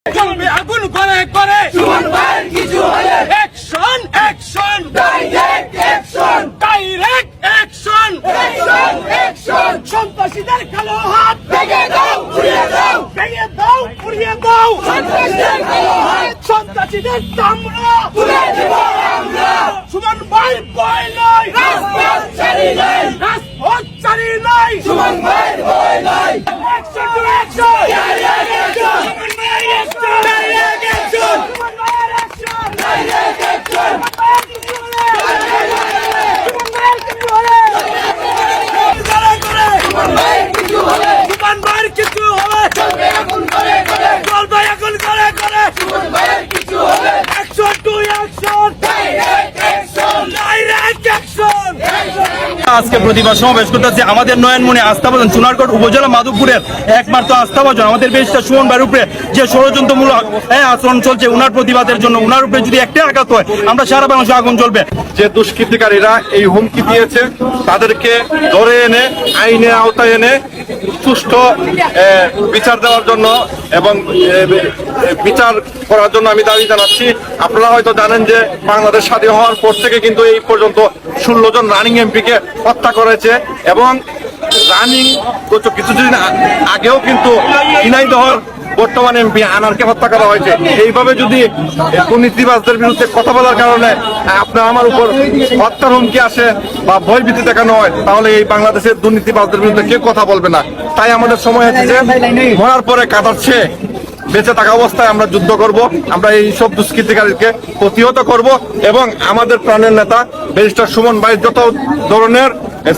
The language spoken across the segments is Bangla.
চলবে আগুন করে করে সুমন ভাইয়ের কিছু হলে action action direct action direct action action action সন্ত্রাসীদের কালো হাত ভেঙে দাও উড়িয়ে দাও ভেঙে দাও উড়িয়ে দাও সন্ত্রাসীদের কালো হাত সন্ত্রাসীদের চামড়া তুলে দেব আমরা সুমন ভাই ভয় নাই রাজপথ ছাড়ি নাই রাজপথ ছাড়ি নাই সুমন ভাই ভয় নাই action to action direct action আজকে প্রতিবাদ সমাবেশ করতেছি আমাদের নয়নমণি আস্থাভাজন চুনারগড় উপজেলা মাধবপুরের একমাত্র আস্থাভাজন আমাদের বেশটা সুমন ভাইয়ের উপরে যে ষড়যন্ত্রমূলক আচরণ চলছে উনার প্রতিবাদের জন্য উনার উপরে যদি একটা আঘাত হয় আমরা সারা বাংলাদেশে আগুন জ্বলবে। যে দুষ্কৃতিকারীরা এই হুমকি দিয়েছে তাদেরকে ধরে এনে আইনের আওতায় এনে সুষ্ঠু বিচার দেওয়ার জন্য এবং বিচার করার জন্য আমি দাবি জানাচ্ছি। আপনারা হয়তো জানেন যে বাংলাদেশ স্বাধীন হওয়ার পর থেকে কিন্তু এই পর্যন্ত 16 জন রানিং এমপিকে হত্যা করেছে এবং রানিং কিছুদিন আগেও কিন্তু ঝিনাইদহের বর্তমান এমপি আনারকে হত্যা করা হয়েছে। এইভাবে যদি দুর্নীতিবাজদের বিরুদ্ধে কথা বলার কারণে আপনার আমার উপর হত্যার হুমকি আসে বা ভয়ভীতি দেখানো হয় তাহলে এই বাংলাদেশের দুর্নীতিবাজদের বিরুদ্ধে কেউ কথা বলবে না। তাই আমাদের সময় হচ্ছে যে মরার পরে কাঁদাচ্ছে বেঁচে থাকা অবস্থায় আমরা যুদ্ধ করব, আমরা এই সব দুষ্কৃতিকারীকে প্রতিহত করব এবং আমাদের প্রাণের নেতা ব্যারিস্টার সুমন ভাই যত ধরনের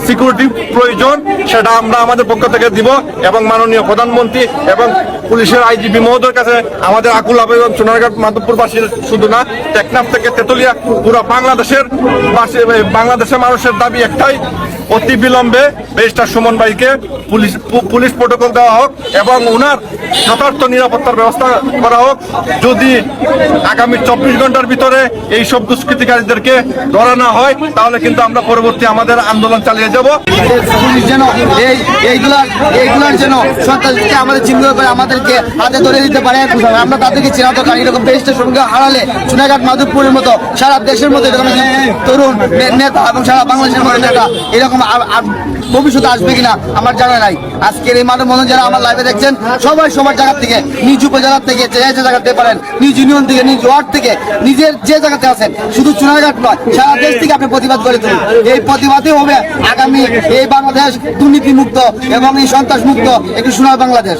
সিকিউরিটি প্রয়োজন সেটা আমরা আমাদের পক্ষ থেকে দিব এবং মাননীয় প্রধানমন্ত্রী এবং পুলিশের আইজিপি মহোদয়ের কাছে আমাদের আকুল আবেদন সোনারঘাট মাধবপুরবাসীর শুধু না টেকনাফ থেকে তেতুলিয়া পুরো বাংলাদেশের মানুষের দাবি একটাই, অতি বিলম্বে ব্যারিস্টার সুমন ভাইকে পুলিশ প্রোটোকল দেওয়া হোক এবং উনার যথার্থ নিরাপত্তার ব্যবস্থা করা হোক। যদি আগামী 24 ঘন্টার ভিতরে এই সব দুষ্কৃতিকারীদেরকে ধরা না হয় তাহলে কিন্তু আমরা পরবর্তী আমাদের আন্দোলন চালিয়ে যাব। পুলিশ যেন এইগুলার যেন সন্ত্রাসীকে আমাদের চিহ্নিত করে আমাদেরকে হাতে ধরে দিতে পারে, আমরা তাদেরকে চেনাতে পারি। এরকম ব্যারিস্টার সঙ্গে হারালে সোনারঘাট মাধবপুরের মতো সারা দেশের মতো এরকম তরুণ নেতা এবং সারা বাংলাদেশের মতো নেতা এরকম ভবিষ্যতে আসবে কিনা আমার জানা নাই। আজকের এই মানব মন্ডল যারা আমার লাইভে দেখছেন সবাই সবার জায়গা থেকে নিজ উপজেলা থেকে যে জায়গাতে পারেন, নিজ ইউনিয়ন থেকে, নিজ ওয়ার্ড থেকে, নিজের যে জায়গাতে আছেন, শুধু সোনারঘাট নয় সারা দেশ থেকে আপনি প্রতিবাদ করে তুলুন। এই প্রতিবাদই হবে আগামী এই বাংলাদেশ দুর্নীতি মুক্ত এবং এই সন্ত্রাস মুক্ত একটি সোনার বাংলাদেশ।